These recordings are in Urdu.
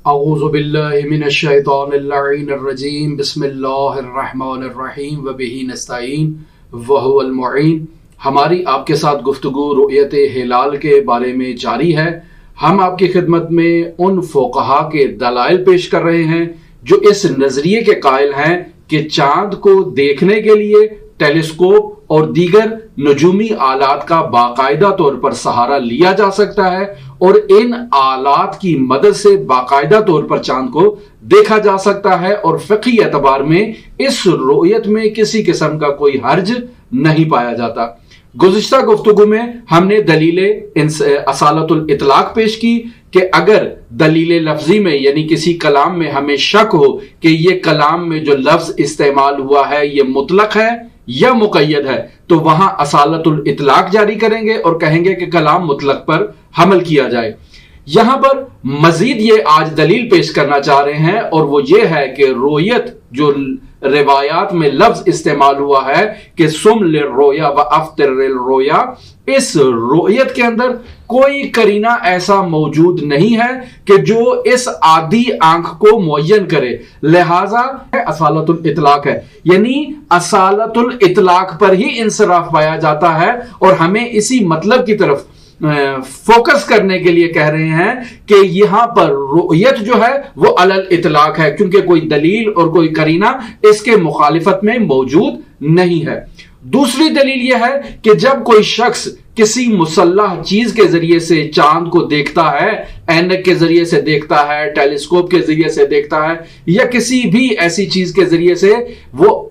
اعوذ باللہ من الشیطان اللعین الرجیم بسم اللہ الرحمن الرحیم وبہ نستعین وہو المعین۔ ہماری آپ کے ساتھ گفتگو رؤیت ہلال کے بارے میں جاری ہے۔ ہم آپ کی خدمت میں ان فقہا کے دلائل پیش کر رہے ہیں جو اس نظریے کے قائل ہیں کہ چاند کو دیکھنے کے لیے ٹیلیسکوپ اور دیگر نجومی آلات کا باقاعدہ طور پر سہارا لیا جا سکتا ہے اور ان آلات کی مدد سے باقاعدہ طور پر چاند کو دیکھا جا سکتا ہے، اور فقہی اعتبار میں اس رؤیت میں کسی قسم کا کوئی حرج نہیں پایا جاتا۔ گزشتہ گفتگو میں ہم نے دلیل اصالت الاطلاق پیش کی کہ اگر دلیل لفظی میں یعنی کسی کلام میں ہمیں شک ہو کہ یہ کلام میں جو لفظ استعمال ہوا ہے یہ مطلق ہے یا مقید ہے، تو وہاں اصالت الاطلاق جاری کریں گے اور کہیں گے کہ کلام مطلق پر حمل کیا جائے۔ یہاں پر مزید یہ آج دلیل پیش کرنا چاہ رہے ہیں، اور وہ یہ ہے کہ رؤیت جو روایات میں لفظ استعمال ہوا ہے کہ سم للرؤیا و افطر للرؤیا، اس رؤیت کے اندر کوئی قرینہ ایسا موجود نہیں ہے کہ جو اس عادی آنکھ کو معین کرے، لہذا اصالت الاطلاق ہے، یعنی اصالت الاطلاق پر ہی انصراف پایا جاتا ہے، اور ہمیں اسی مطلب کی طرف فوکس کرنے کے لیے کہہ رہے ہیں کہ یہاں پر رؤیت جو ہے وہ علی الاطلاق ہے، کیونکہ کوئی دلیل اور کوئی قرینہ اس کے مخالفت میں موجود نہیں ہے۔ دوسری دلیل یہ ہے کہ جب کوئی شخص کسی مسلح چیز کے ذریعے سے چاند کو دیکھتا ہے، اینک کے ذریعے سے دیکھتا ہے، ٹیلیسکوپ کے ذریعے سے دیکھتا ہے، یا کسی بھی ایسی چیز کے ذریعے سے وہ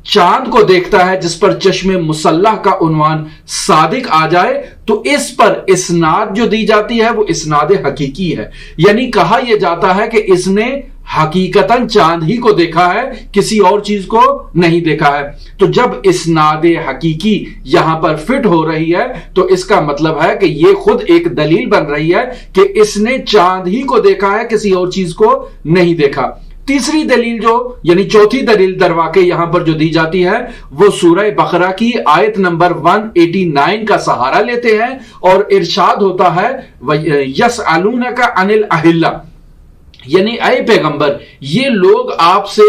چاند کو دیکھتا ہے جس پر چشم مسلح کا عنوان صادق آ جائے، تو اس پر اسناد جو دی جاتی ہے وہ اسناد حقیقی ہے، یعنی کہا یہ جاتا ہے کہ اس نے حقیقتاً چاند ہی کو دیکھا ہے، کسی اور چیز کو نہیں دیکھا ہے۔ تو جب اسناد حقیقی یہاں پر فٹ ہو رہی ہے تو اس کا مطلب ہے کہ یہ خود ایک دلیل بن رہی ہے کہ اس نے چاند ہی کو دیکھا ہے، کسی اور چیز کو نہیں دیکھا۔ تیسری دلیل جو یعنی چوتھی دلیل در واقع یہاں پر جو دی جاتی ہے وہ سورہ بقرہ کی آیت نمبر 189 کا سہارا لیتے ہیں، اور ارشاد ہوتا ہے یسألونک عن الأہلہ، یعنی اے پیغمبر یہ لوگ آپ سے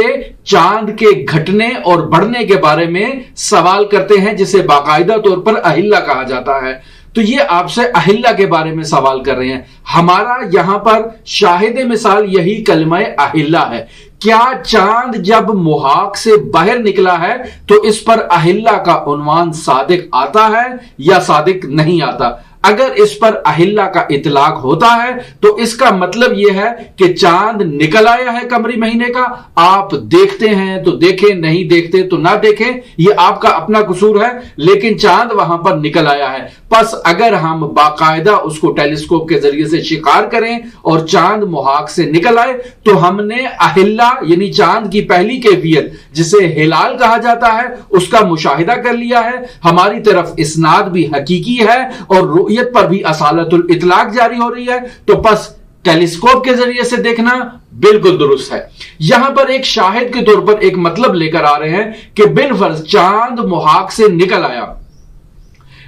چاند کے گھٹنے اور بڑھنے کے بارے میں سوال کرتے ہیں، جسے باقاعدہ طور پر اہلہ کہا جاتا ہے۔ تو یہ آپ سے اہلہ کے بارے میں سوال کر رہے ہیں۔ ہمارا یہاں پر شاہد مثال یہی کلمہ اہلہ ہے۔ کیا چاند جب محاق سے باہر نکلا ہے تو اس پر اہلہ کا عنوان صادق آتا ہے یا صادق نہیں آتا؟ اگر اس پر اہلہ کا اطلاق ہوتا ہے تو اس کا مطلب یہ ہے کہ چاند نکل آیا ہے قمری مہینے کا، آپ دیکھتے ہیں تو دیکھیں، نہیں دیکھتے تو نہ دیکھیں، یہ آپ کا اپنا قصور ہے، لیکن چاند وہاں پر نکل آیا ہے۔ پس اگر ہم باقاعدہ اس کو ٹیلیسکوپ کے ذریعے سے شکار کریں اور چاند محاق سے نکل آئے تو ہم نے اہلہ یعنی چاند کی پہلی کیفیت جسے ہلال کہا جاتا ہے اس کا مشاہدہ کر لیا ہے، ہماری طرف اسناد بھی حقیقی ہے اور رؤیت پر بھی اصالت الاطلاق جاری ہو رہی ہے، تو پس ٹیلیسکوپ کے ذریعے سے دیکھنا بالکل درست ہے۔ یہاں پر ایک شاہد کے طور پر ایک مطلب لے کر آ رہے ہیں کہ بالفرض چاند محاق سے نکل آیا،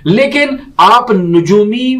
لیکن آپ نجومی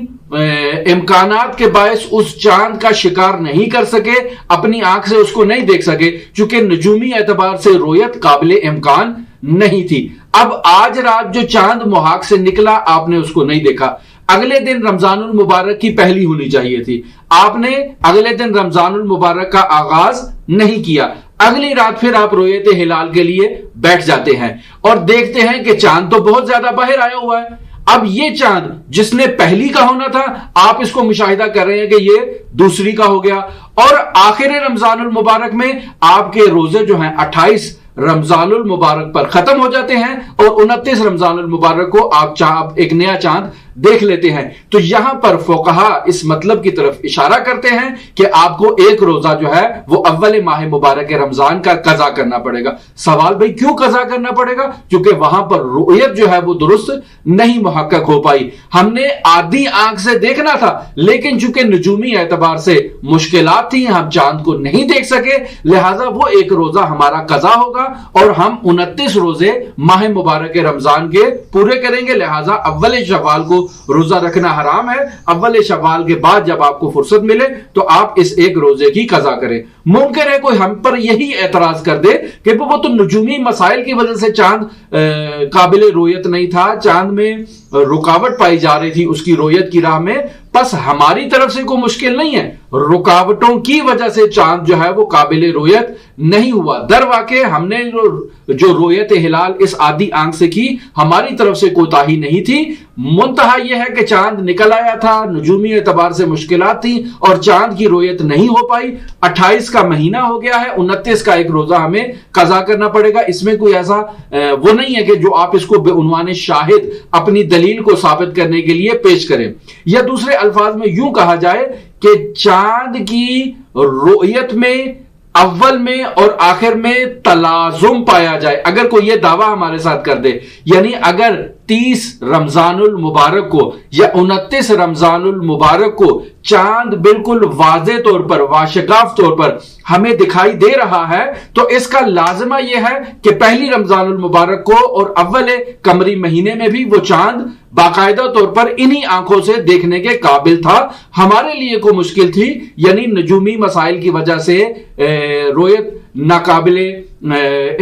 امکانات کے باعث اس چاند کا شکار نہیں کر سکے، اپنی آنکھ سے اس کو نہیں دیکھ سکے، چونکہ نجومی اعتبار سے رؤیت قابل امکان نہیں تھی۔ اب آج رات جو چاند محاق سے نکلا آپ نے اس کو نہیں دیکھا، اگلے دن رمضان المبارک کی پہلی ہونی چاہیے تھی، آپ نے اگلے دن رمضان المبارک کا آغاز نہیں کیا، اگلی رات پھر آپ رؤیت ہلال کے لیے بیٹھ جاتے ہیں اور دیکھتے ہیں کہ چاند تو بہت زیادہ باہر آیا ہوا ہے۔ اب یہ چاند جس نے پہلی کا ہونا تھا آپ اس کو مشاہدہ کر رہے ہیں کہ یہ دوسری کا ہو گیا، اور آخر رمضان المبارک میں آپ کے روزے جو ہیں 28 رمضان المبارک پر ختم ہو جاتے ہیں اور 29 رمضان المبارک کو آپ ایک نیا چاند دیکھ لیتے ہیں۔ تو یہاں پر فقہا اس مطلب کی طرف اشارہ کرتے ہیں کہ آپ کو ایک روزہ جو ہے وہ اول ماہ مبارک رمضان کا قضا کرنا پڑے گا۔ سوال بھائی کیوں قضا کرنا پڑے گا؟ کیونکہ وہاں پر رؤیت جو ہے وہ درست نہیں محقق ہو پائی۔ ہم نے عادی آنکھ سے دیکھنا تھا، لیکن چونکہ نجومی اعتبار سے مشکلات تھیں ہم چاند کو نہیں دیکھ سکے، لہٰذا وہ ایک روزہ ہمارا قضا ہوگا اور ہم 29 روزے ماہ مبارک رمضان کے پورے کریں گے، لہٰذا اول شوال کو روزہ رکھنا حرام ہے، اول شوال کے بعد جب آپ کو فرصت ملے تو آپ اس ایک روزے کی قضا کریں۔ ممکن ہے کوئی ہم پر یہی اعتراض کر دے کہ وہ تو نجومی مسائل کی وجہ سے چاند قابل رویت نہیں تھا، چاند میں رکاوٹ پائی جا رہی تھی اس کی رویت کی راہ میں، بس ہماری طرف سے کوئی مشکل نہیں ہے، رکاوٹوں کی وجہ سے چاند جو ہے وہ قابل رویت نہیں ہوا۔ در واقع ہم نے جو رویت ہلال اس عادی آنکھ سے کی، ہماری طرف سے کوتاہی نہیں تھی، منتہا یہ ہے کہ چاند نکل آیا تھا، نجومی اعتبار سے مشکلات تھیں اور چاند کی رویت نہیں ہو پائی۔ 28 کا مہینہ ہو گیا ہے، 29 کا ایک روزہ ہمیں قضا کرنا پڑے گا۔ اس میں کوئی ایسا وہ نہیں ہے کہ جو آپ اس کو بے عنوان شاہد اپنی دلیل کو ثابت کرنے کے لیے پیش کریں، یا دوسرے الفاظ میں یوں کہا جائے کہ چاند کی رؤیت میں اول میں اور آخر میں تلازم پایا جائے۔ اگر کوئی یہ دعویٰ ہمارے ساتھ کر دے، یعنی اگر 30 رمضان المبارک کو یا 29 رمضان المبارک کو چاند بالکل واضح طور پر، واشگاف طور پر ہمیں دکھائی دے رہا ہے، تو اس کا لازمہ یہ ہے کہ پہلی رمضان المبارک کو اور اول قمری مہینے میں بھی وہ چاند باقاعدہ طور پر انہی آنکھوں سے دیکھنے کے قابل تھا۔ ہمارے لیے کوئی مشکل تھی، یعنی نجومی مسائل کی وجہ سے رویت ناقابل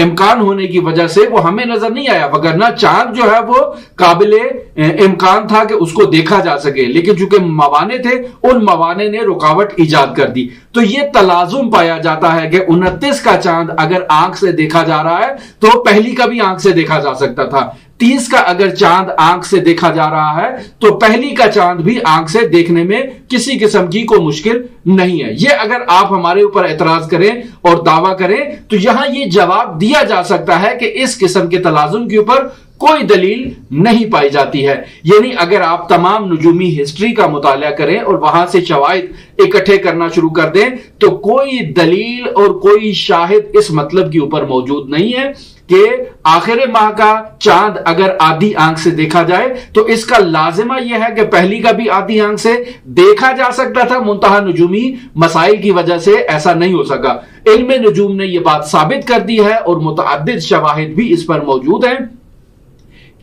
امکان ہونے کی وجہ سے وہ ہمیں نظر نہیں آیا، وگرنہ چاند جو ہے وہ قابل امکان تھا کہ اس کو دیکھا جا سکے، لیکن چونکہ موانع تھے، ان موانع نے رکاوٹ ایجاد کر دی۔ تو یہ تلازم پایا جاتا ہے کہ 29 کا چاند اگر آنکھ سے دیکھا جا رہا ہے تو پہلی کا بھی آنکھ سے دیکھا جا سکتا تھا، 30 کا اگر چاند آنکھ سے دیکھا جا رہا ہے تو پہلی کا چاند بھی آنکھ سے دیکھنے میں کسی قسم کی کوئی مشکل نہیں ہے۔ یہ اگر آپ ہمارے اوپر اعتراض کریں اور دعویٰ کریں تو یہاں یہ جواب دیا جا سکتا ہے کہ اس قسم کے تلازم کے اوپر کوئی دلیل نہیں پائی جاتی ہے۔ یعنی اگر آپ تمام نجومی ہسٹری کا مطالعہ کریں اور وہاں سے شواہد اکٹھے کرنا شروع کر دیں تو کوئی دلیل اور کوئی شاہد اس مطلب کے اوپر موجود نہیں ہے کہ آخر ماہ کا چاند اگر آدھی آنکھ سے دیکھا جائے تو اس کا لازمہ یہ ہے کہ پہلی کا بھی آدھی آنکھ سے دیکھا جا سکتا تھا، منتہا نجومی مسائل کی وجہ سے ایسا نہیں ہو سکا۔ علم نجوم نے یہ بات ثابت کر دی ہے اور متعدد شواہد بھی اس پر موجود ہیں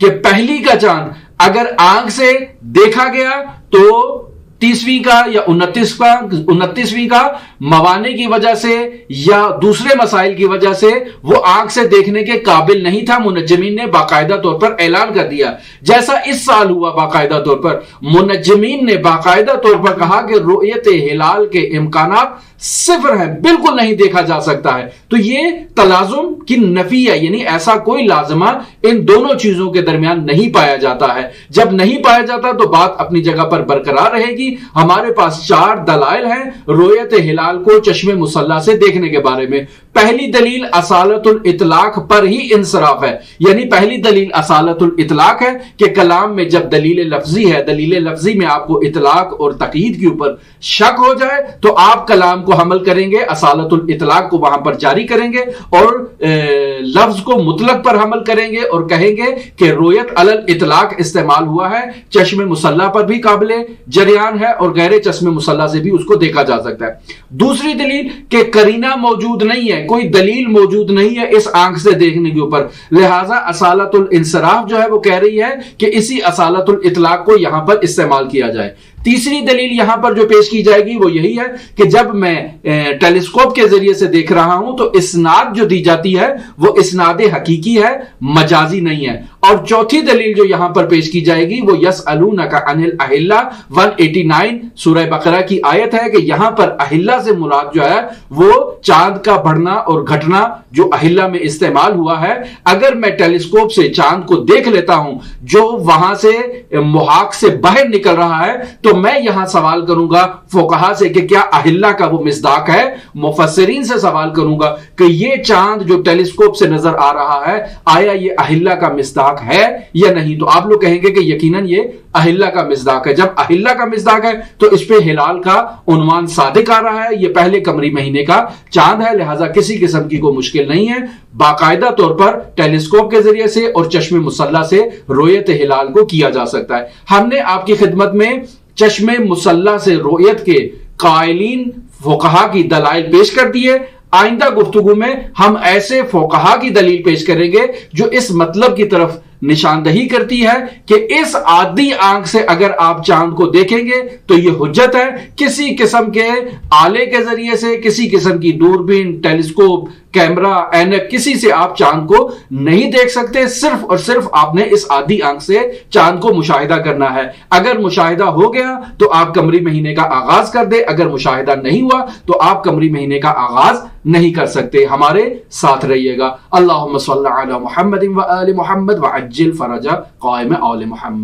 کہ پہلی کا چاند اگر آنکھ سے دیکھا گیا تو 30ویں کا یا 29ویں کا موانع کی وجہ سے یا دوسرے مسائل کی وجہ سے وہ آنکھ سے دیکھنے کے قابل نہیں تھا۔ منجمین نے باقاعدہ طور پر اعلان کر دیا، جیسا اس سال ہوا باقاعدہ طور پر منجمین نے باقاعدہ طور پر کہا کہ رؤیت ہلال کے امکانات صفر ہے، بالکل نہیں دیکھا جا سکتا ہے۔ تو یہ تلازم کی نفی ہے، یعنی ایسا کوئی لازمہ ان دونوں چیزوں کے درمیان نہیں پایا جاتا ہے۔ جب نہیں پایا جاتا تو بات اپنی جگہ پر برقرار رہے گی۔ ہمارے پاس 4 دلائل ہیں رؤیت ہلال کو چشم مسلح سے دیکھنے کے بارے میں۔ پہلی دلیل اصالت الاطلاق پر ہی انصراف ہے، یعنی پہلی دلیل اصالت الاطلاق ہے کہ کلام میں جب دلیل لفظی ہے، دلیل لفظی میں آپ کو اطلاق اور تقیید کے اوپر شک ہو جائے تو آپ کلام کو حمل کریں گے، اصالت الاطلاق کو وہاں پر جاری کریں گے اور لفظ کو مطلق پر حمل کریں گے اور کہیں گے کہ رؤیت علی الاطلاق استعمال ہوا ہے، چشم مسلح پر بھی قابل جریان ہے اور غیر چشم مسلح سے بھی اس کو دیکھا جا سکتا ہے۔ دوسری دلیل کہ قرینہ موجود نہیں ہے، کوئی دلیل موجود نہیں ہے اس آنکھ سے دیکھنے کے اوپر، لہٰذا اصالت الانصراف جو ہے وہ کہہ رہی ہے کہ اسی اصالت الاطلاق کو یہاں پر استعمال کیا جائے۔ تیسری دلیل یہاں پر جو پیش کی جائے گی وہ یہی ہے کہ جب میں ٹیلیسکوپ کے ذریعے سے دیکھ رہا ہوں تو اسناد جو دی جاتی ہے وہ اسناد حقیقی ہے، مجازی نہیں ہے۔ اور چوتھی دلیل جو یہاں پر پیش کی جائے گی وہ یسألونک عن الاحلہ 189 سورہ بقرہ کی آیت ہے کہ یہاں پر احلہ سے مراد جو ہے وہ چاند کا بڑھنا اور گھٹنا جو احلہ میں استعمال ہوا ہے۔ اگر میں ٹیلیسکوپ سے چاند کو دیکھ لیتا ہوں جو وہاں سے محاق سے باہر نکل رہا ہے تو میں یہاں سوال کروں گا فقہا سے کہ کیا احلہ کا وہ مصداق ہے، مفسرین سے سوال کروں گا کہ یہ چاند جو ٹیلیسکوپ سے نظر آ رہا ہے آیا یہ احلہ کا مصداق ہے یا نہیں، تو آپ لوگ کہیں گے کہ یقیناً یہ احلہ کا مصداق ہے۔ جب احلہ کا مصداق ہے تو اس پہ ہلال کا عنوان صادق آ رہا ہے، یہ پہلے قمری مہینے کا چاند ہے، لہٰذا کسی قسم کی کوئی مشکل نہیں ہے، باقاعدہ طور پر ٹیلیسکوپ کے ذریعے سے اور چشم مسلح سے رؤیت ہلال کو کیا جا سکتا ہے۔ ہم نے آپ کی خدمت میں چشم مسلح سے رؤیت کے قائلین فقہا کی دلائل پیش کر دیے۔ آئندہ گفتگو میں ہم ایسے فقہا کی دلیل پیش کریں گے جو اس مطلب کی طرف نشاندہی کرتی ہے کہ اس عادی آنکھ سے اگر آپ چاند کو دیکھیں گے تو یہ حجت ہے، کسی قسم کے آلے کے ذریعے سے، کسی قسم کی دوربین، ٹیلیسکوپ، کیمرہ، اینک، کسی سے آپ چاند کو نہیں دیکھ سکتے، صرف اور صرف آپ نے اس عادی آنکھ سے چاند کو مشاہدہ کرنا ہے۔ اگر مشاہدہ ہو گیا تو آپ قمری مہینے کا آغاز کر دیں، اگر مشاہدہ نہیں ہوا تو آپ قمری مہینے کا آغاز نہیں کر سکتے۔ ہمارے ساتھ رہیے گا۔ اللہم صلی علی محمد و آل محمد وعجل فرج قائم آل محمد۔